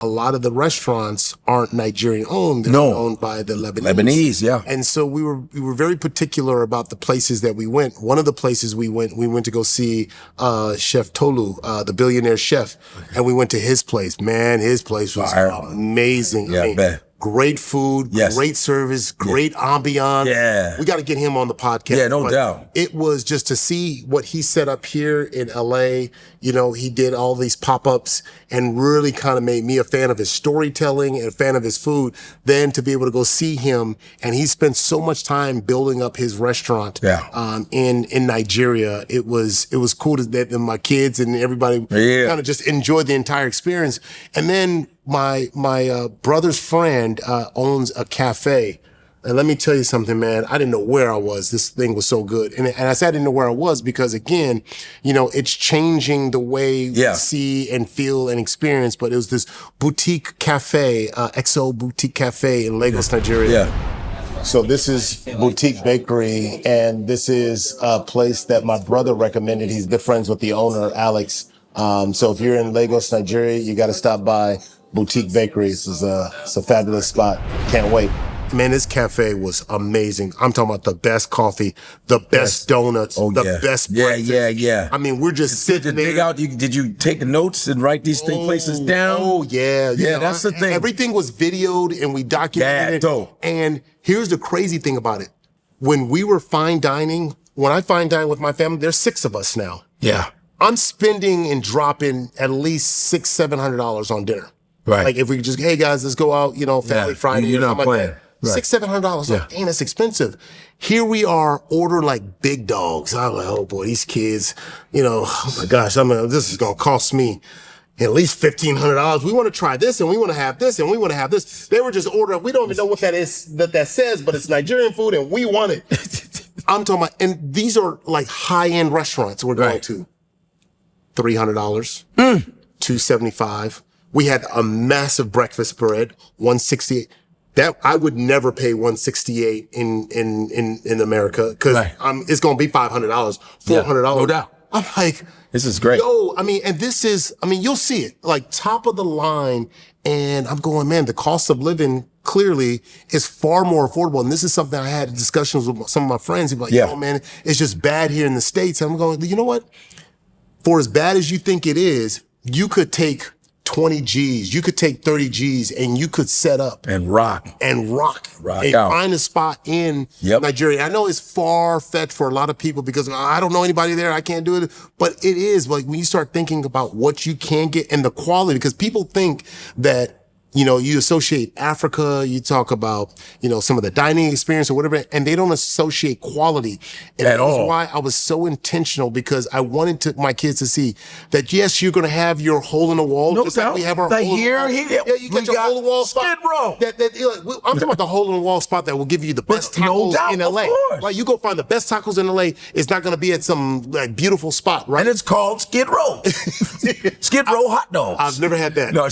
a lot of the restaurants aren't Nigerian owned. They're owned by the Lebanese, yeah. And so we were very particular about the places that we went. One of the places we went to go see Chef Tólùlọ, the Billionaire chef, and we went to his place. Man, his place was amazing. Yeah, I bet. Great food, great service, great ambiance. Yeah. We got to get him on the podcast. Yeah, no doubt. It was just to see what he set up here in LA. You know, he did all these pop-ups and really kind of made me a fan of his storytelling and a fan of his food. Then to be able to go see him, and he spent so much time building up his restaurant in Nigeria. It was cool that my kids and everybody kind of just enjoyed the entire experience. And then my brother's friend owns a cafe. And let me tell you something, man. I didn't know where I was. This thing was so good. And I said I didn't know where I was because, again, you know, it's changing the way we see and feel and experience. But it was this boutique cafe, XO Boutique Cafe in Lagos, Nigeria. Yeah. So this is Boutique Bakery, and this is a place that my brother recommended. He's good friends with the owner, Alex. So if you're in Lagos, Nigeria, you got to stop by Boutique Bakery. It's a fabulous spot. Can't wait. Man, this cafe was amazing. I'm talking about the best coffee, the best donuts, the best breakfast. Yeah. I mean, we're just sitting there. Dig out, did you take notes and write these places down? Oh, yeah. Yeah, that's the thing. Everything was videoed and we documented it. Dope. And here's the crazy thing about it. When we were fine dining, when I fine dine with my family, there's 6 of us now. Yeah. I'm spending and dropping at least $600-700 on dinner. Right. Like if we just, hey guys, let's go out, you know, family Friday. You're not playing. Like $600-700. Like, dang, that's expensive. Here we are, order like big dogs. I'm like, oh boy, these kids, you know, oh my gosh, this is gonna cost me at least $1,500. We want to try this, and we want to have this, and we want to have this. They were just ordering. We don't even know what that is that says, but it's Nigerian food, and we want it. I'm talking about, and these are like high-end restaurants we're going to. $300, $275. We had a massive breakfast bread, $168. That I would never pay $168 in America because it's gonna be $500, $400. No doubt. I'm like, this is great. Yo, I mean, and this is, I mean, you'll see it like top of the line, and I'm going, man, the cost of living clearly is far more affordable. And this is something I had discussions with some of my friends. They're like, yo, man, it's just bad here in the States. And I'm going, you know what? For as bad as you think it is, you could take 20 G's, you could take 30 G's, and you could set up and rock and out. Find a spot in Nigeria. I know it's far-fetched for a lot of people because I don't know anybody there. I can't do it, but it is like when you start thinking about what you can get and the quality, because people think that, you know, you associate Africa, you talk about, you know, some of the dining experience or whatever, and they don't associate quality. And that's why I was so intentional, because I wanted my kids to see that, yes, you're going to have your hole in the wall. No just doubt. Like we have our like hole here, in the wall. Yeah, you got your hole in the wall spot. Skid Row. I'm talking about the hole in the wall spot that will give you the best tacos in LA. Right? You go find the best tacos in LA. It's not going to be at some like beautiful spot, right? And it's called Skid Row. Skid Row hot dogs. I've never had that. No,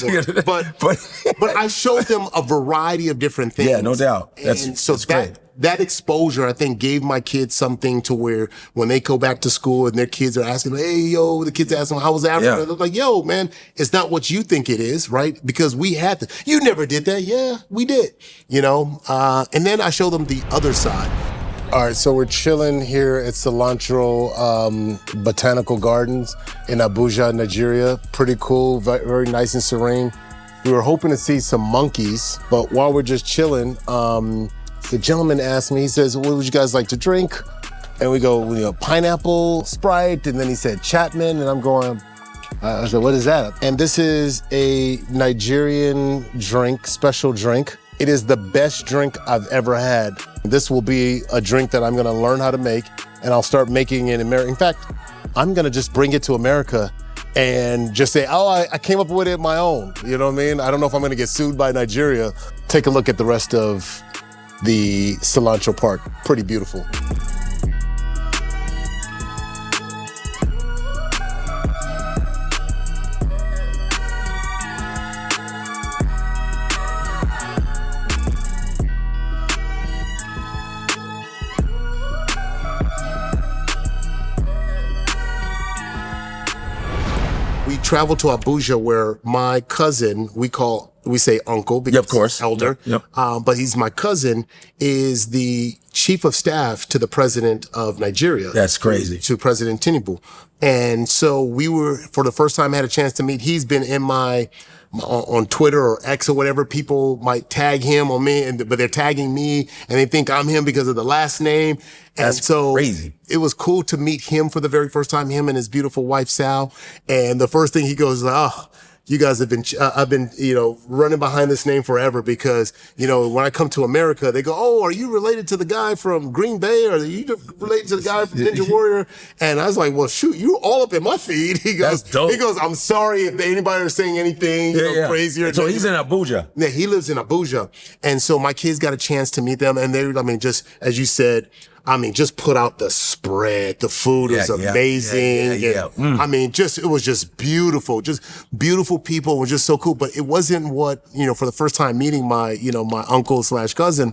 but I showed them a variety of different things. Yeah, no doubt. That's great. That exposure, I think, gave my kids something to where when they go back to school and their kids are asking, hey, yo, the kids ask them, how was Africa? They're like, yo, man, it's not what you think it is, right? Because we had to. You never did that. Yeah, we did. You know? And then I showed them the other side. All right, so we're chilling here at Cilantro Botanical Gardens in Abuja, Nigeria. Pretty cool, very nice and serene. We were hoping to see some monkeys, but while we're just chilling, the gentleman asked me, he says, what would you guys like to drink? And we go, you know, pineapple, Sprite, and then he said Chapman, and I'm going, I said, what is that? And this is a Nigerian drink, special drink. It is the best drink I've ever had. This will be a drink that I'm gonna learn how to make, and I'll start making it in America. In fact, I'm gonna just bring it to America and just say, oh, I came up with it my own. You know what I mean? I don't know if I'm gonna get sued by Nigeria. Take a look at the rest of the Cilantro Park. Pretty beautiful. traveled to Abuja where my cousin, we say uncle because of course. he's elder, but he's my cousin, is the chief of staff to the president of Nigeria. That's crazy. To President Tinubu. And so we were, for the first time, had a chance to meet. He's been in on Twitter or X or whatever. People might tag him or me, but they're tagging me and they think I'm him because of the last name. And That's so crazy. It was cool to meet him for the very first time, him and his beautiful wife, Sal. And the first thing he goes, you guys have been, I've been, running behind this name forever because, when I come to America, they go, oh, are you related to the guy from Green Bay? Or are you related to the guy from Ninja Warrior? And I was like, well, shoot, you're all up in my feed. He goes, That's dope. I'm sorry if anybody is saying anything crazy. So he's in Abuja. Yeah, he lives in Abuja. And so my kids got a chance to meet them. And just as you said, just put out the spread. The food was amazing. It was just beautiful. Just beautiful people. It was just so cool. But it wasn't what, for the first time meeting my uncle/cousin,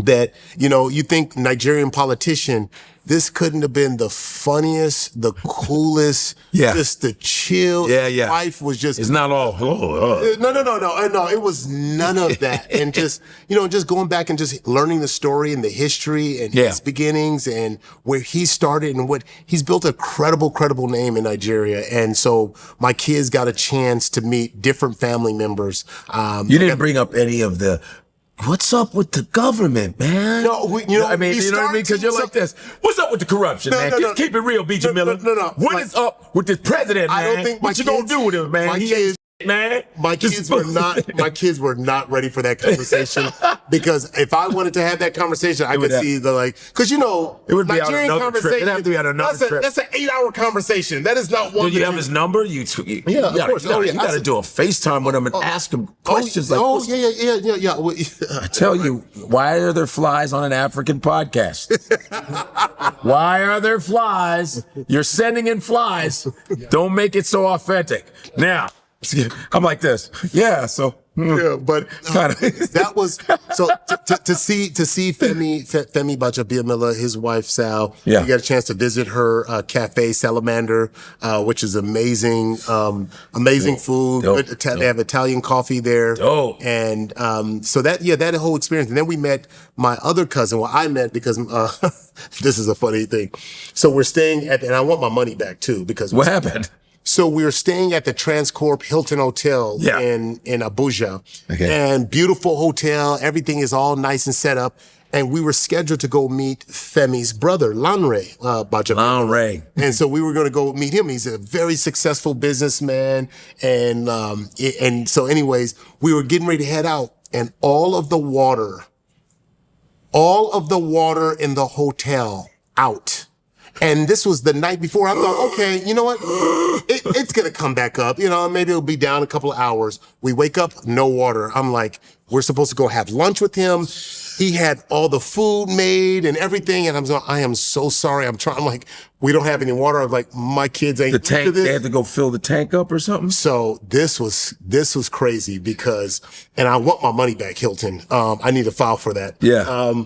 that, you think Nigerian politician, this couldn't have been the funniest, the coolest, just the chill. Life was just. It's not all. No. It was none of that. And just, just going back and just learning the story and the history and his beginnings and where he started and what he's built a credible name in Nigeria. And so my kids got a chance to meet different family members. You didn't bring up any of the. What's up with the government, man? No, you know what I mean? Because you're like this. What's up with the corruption, man? Just keep it real, B.J. Miller. What is up with this president, man? I don't think what you gonna do with him, man? My kids were not ready for that conversation because if I wanted to have that conversation, I could see because it would be Nigerian conversation. It'd have to be on another trip. That's an 8-hour conversation. That is not one. Do you have his number? Of course. You got to do a FaceTime with him and ask him questions yeah. I tell you, why are there flies on an African podcast? Why are there flies? You're sending in flies. Don't make it so authentic. Now. I'm like this. Yeah. So. But that was so to see Femi Gbajabiamila, his wife Sal. You got a chance to visit her cafe Salamander, which is amazing, amazing food. They have Italian coffee there, and so that whole experience. And then we met my other cousin. Well, I met because this is a funny thing. So we're staying and I want my money back too because what happened? So we were staying at the Transcorp Hilton Hotel in Abuja. And beautiful hotel. Everything is all nice and set up. And we were scheduled to go meet Femi's brother, Lanre Gbajabiamila. And so we were going to go meet him. He's a very successful businessman. And so anyways, we were getting ready to head out. And all of the water in the hotel out. And this was the night before. I thought, okay, you know what? It's going to come back up. Maybe it'll be down a couple of hours. We wake up, no water. I'm like, we're supposed to go have lunch with him. He had all the food made and everything. And I am so sorry. I'm like, we don't have any water. I'm like, my kids ain't the tank. They had to go fill the tank up or something. So this was crazy because, and I want my money back, Hilton. I need to file for that. Yeah.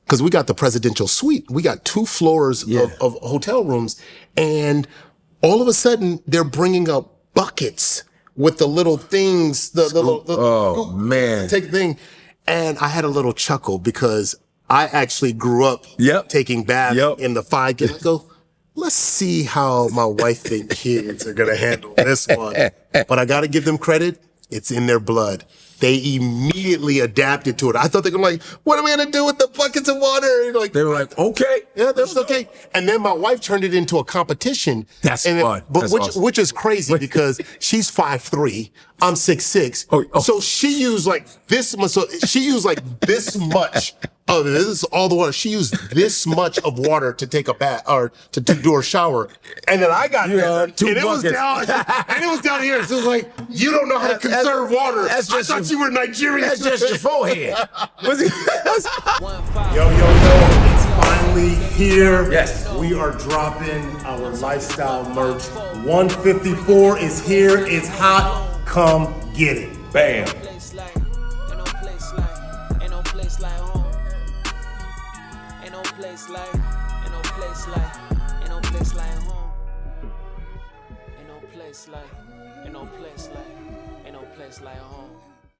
Because we got the presidential suite. We got 2 floors of hotel rooms. And all of a sudden, they're bringing up buckets with the little things, man. Take the thing. And I had a little chuckle because I actually grew up taking baths in the 5 gallon. I go, let's see how my wife and kids are going to handle this one. But I got to give them credit. It's in their blood. They immediately adapted to it. I thought they were like, what are we going to do with the buckets of water? And they were like, okay. Yeah, that was okay. And then my wife turned it into a competition. That's fun. Which is crazy because she's 5'3", I'm 6'6". So she used like this much. So she used like this much. This is all the water. She used this much of water to take a bath or to do her shower. And then I got done, and it was down here. So it was like, you don't know how to conserve water. I thought you were Nigerian. That's just your forehead. Yo, it's finally here. Yes. We are dropping our lifestyle merch. 154 is here. It's hot. Come get it. Bam. Ain't no place like home. Ain't no place place like, ain't no place like home.